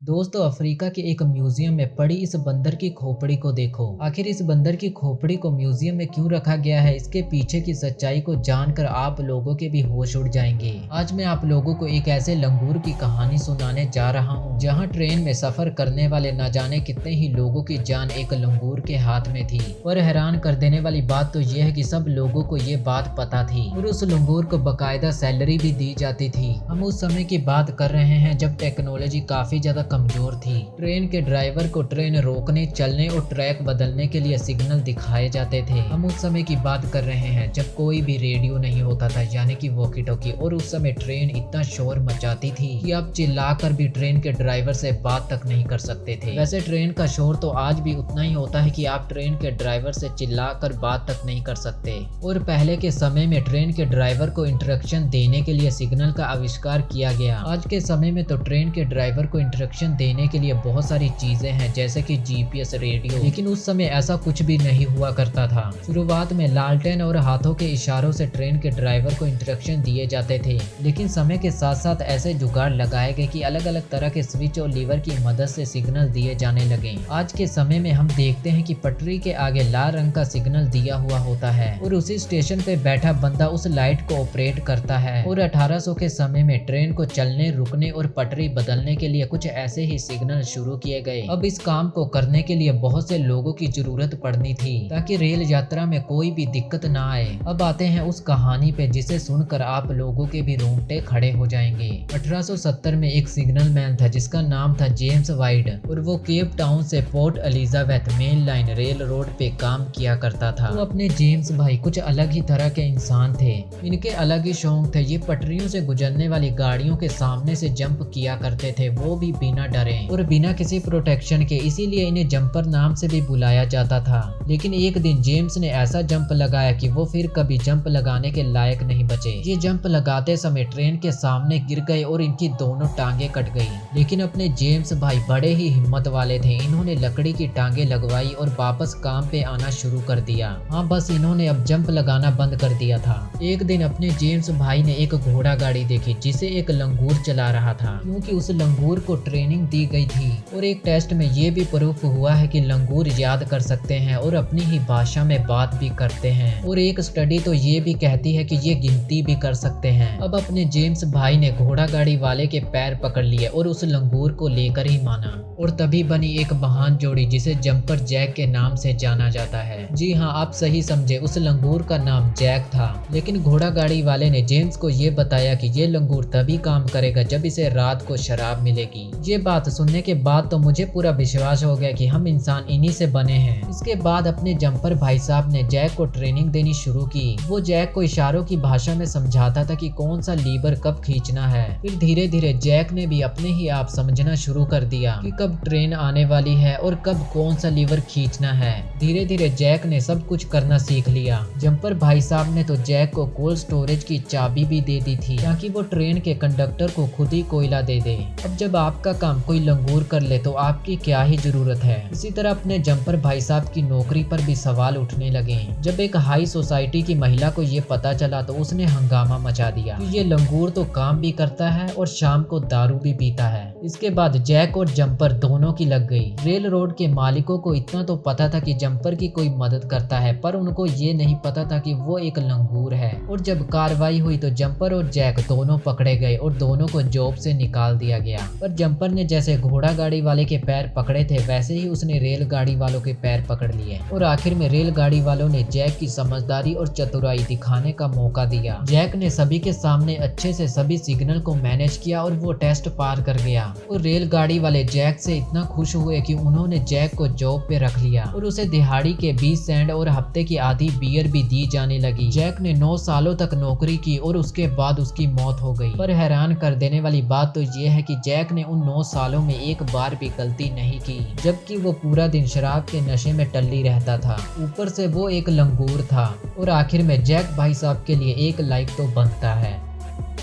दोस्तों, अफ्रीका के एक म्यूजियम में पड़ी इस बंदर की खोपड़ी को देखो। आखिर इस बंदर की खोपड़ी को म्यूजियम में क्यों रखा गया है, इसके पीछे की सच्चाई को जानकर आप लोगों के भी होश उड़ जाएंगे। आज मैं आप लोगों को एक ऐसे लंगूर की कहानी सुनाने जा रहा हूँ जहाँ ट्रेन में सफर करने वाले न जाने कितने ही लोगों की जान एक लंगूर के हाथ में थी। पर हैरान कर देने वाली बात तो यह है कि सब लोगों को ये बात पता थी और उस लंगूर को बकायदा सैलरी भी दी जाती थी। हम उस समय की बात कर रहे हैं जब टेक्नोलॉजी काफी ज्यादा कमजोर थी। ट्रेन के ड्राइवर को ट्रेन रोकने, चलने और ट्रैक बदलने के लिए सिग्नल दिखाए जाते थे। हम उस समय की बात कर रहे हैं जब कोई भी रेडियो नहीं होता था, यानी कि वॉकी टॉकी, और उस समय ट्रेन इतना शोर मचाती थी कि आप चिल्लाकर भी ट्रेन के ड्राइवर से बात तक नहीं कर सकते थे। वैसे ट्रेन का शोर तो आज भी उतना ही होता है कि आप ट्रेन के ड्राइवर से चिल्लाकर बात तक नहीं कर सकते। और पहले के समय में ट्रेन के ड्राइवर को इंस्ट्रक्शन देने के लिए सिग्नल का आविष्कार किया गया। आज के समय में तो ट्रेन के ड्राइवर को इंस्ट्रक्शन देने के लिए बहुत सारी चीजें हैं, जैसे कि जीपीएस, रेडियो, लेकिन उस समय ऐसा कुछ भी नहीं हुआ करता था। शुरुआत में लालटेन और हाथों के इशारों से ट्रेन के ड्राइवर को इंस्ट्रक्शन दिए जाते थे, लेकिन समय के साथ साथ ऐसे जुगाड़ लगाए गए कि अलग अलग तरह के स्विच और लीवर की मदद से सिग्नल दिए जाने लगे। आज के समय में हम देखते हैं कि पटरी के आगे लाल रंग का सिग्नल दिया हुआ होता है और उसी स्टेशन पे बैठा बंदा उस लाइट को ऑपरेट करता है। और 1800 के समय में ट्रेन को चलने, रुकने और पटरी बदलने के लिए कुछ ऐसे ही सिग्नल शुरू किए गए। अब इस काम को करने के लिए बहुत से लोगों की जरूरत पड़नी थी ताकि रेल यात्रा में कोई भी दिक्कत ना आए। अब आते हैं उस कहानी पे जिसे सुनकर आप लोगों के भी रोंगटे खड़े हो जाएंगे। 1870 में एक सिग्नल मैन था जिसका नाम था जेम्स वाइड, और वो केप टाउन से port Elizabeth main line rail road पे काम किया करता था। वो अपने जेम्स भाई कुछ अलग ही तरह के इंसान थे। इनके अलग ही शौक थे। ये पटरियों से गुजरने वाली गाड़ियों के सामने से जंप किया करते थे, वो भी बिना डरे और बिना किसी प्रोटेक्शन के, इसीलिए इन्हें जंपर नाम से भी बुलाया जाता था। लेकिन एक दिन जेम्स ने ऐसा जंप लगाया कि वो फिर कभी जंप लगाने के लायक नहीं बचे। ये जंप लगाते समय ट्रेन के सामने गिर गए और इनकी दोनों टांगे कट गई। लेकिन अपने जेम्स भाई बड़े ही हिम्मत वाले थे। इन्होंने लकड़ी की टांगे लगवाई और वापस काम पे आना शुरू कर दिया। हाँ, बस इन्होंने अब जंप लगाना बंद कर दिया था। एक दिन अपने जेम्स भाई ने एक घोड़ा गाड़ी देखी जिसे एक लंगूर चला रहा था, क्योंकि उस लंगूर को ट्रेनिंग दी गई थी। और एक टेस्ट में ये भी प्रूफ हुआ है कि लंगूर याद कर सकते हैं और अपनी ही भाषा में बात भी करते हैं। और एक स्टडी तो ये भी कहती है कि ये गिनती भी कर सकते हैं। अब अपने जेम्स भाई ने घोड़ा गाड़ी वाले के पैर पकड़ लिए और उस लंगूर को लेकर ही माना। और तभी बनी एक महान जोड़ी जिसे जंपर जैक के नाम से जाना जाता है। जी हाँ, आप सही समझे, उस लंगूर का नाम जैक था। लेकिन घोड़ा गाड़ी वाले ने जेम्स को ये बताया कि ये लंगूर तभी काम करेगा जब इसे रात को शराब मिलेगी। ये बात सुनने के बाद तो मुझे पूरा विश्वास हो गया कि हम इंसान इन्हीं से बने हैं। इसके बाद अपने जंपर भाई साहब ने जैक को ट्रेनिंग देनी शुरू की। वो जैक को इशारों की भाषा में समझाता था कि कौन सा लीवर कब खींचना है। फिर धीरे धीरे जैक ने भी अपने ही आप समझना शुरू कर दिया कि कब ट्रेन आने वाली है और कब कौन सा लीवर खींचना है। धीरे धीरे जैक ने सब कुछ करना सीख लिया। जंपर भाई साहब ने तो जैक को कोल्ड स्टोरेज की चाबी भी दे दी थी ताकि वो ट्रेन के कंडक्टर को खुद ही कोयला दे दे। अब जब आपका काम कोई लंगूर कर ले तो आपकी क्या ही जरूरत है। इसी तरह अपने जंपर भाई साहब की नौकरी पर भी सवाल उठने लगे। जब एक हाई सोसाइटी की महिला को ये पता चला तो उसने हंगामा मचा दिया कि ये लंगूर तो काम भी करता है और शाम को दारू भी पीता है। इसके बाद जैक और जंपर दोनों की लग गई। रेल रोड के मालिकों को इतना तो पता था कि जंपर की कोई मदद करता है, पर उनको ये नहीं पता था कि वो एक लंगूर है। और जब कार्रवाई हुई तो जंपर और जैक दोनों पकड़े गए और दोनों को जॉब से निकाल दिया गया। पर जंपर ने जैसे घोड़ा गाड़ी वाले के पैर पकड़े थे वैसे ही उसने रेलगाड़ी वालों के पैर पकड़ लिए। और आखिर में रेलगाड़ी वालों ने जैक की समझदारी और चतुराई दिखाने का मौका दिया। जैक ने सभी के सामने अच्छे से सभी सिग्नल को मैनेज किया और वो टेस्ट पार कर गया। और रेलगाड़ी वाले जैक से इतना खुश हुए कि उन्होंने जैक को जॉब पे रख लिया और उसे दिहाड़ी के 20 सेंट और हफ्ते की आधी बियर भी दी जाने लगी। जैक ने 9 सालों तक नौकरी की और उसके बाद उसकी मौत हो गई। पर हैरान कर देने वाली बात तो ये है कि जैक ने उन 9 सालों में एक बार भी गलती नहीं की, जबकि वो पूरा दिन शराब के नशे में टल्ली रहता था। ऊपर से वो एक लंगूर था। और आखिर में जैक भाई साहब के लिए एक लाइक तो बनता है।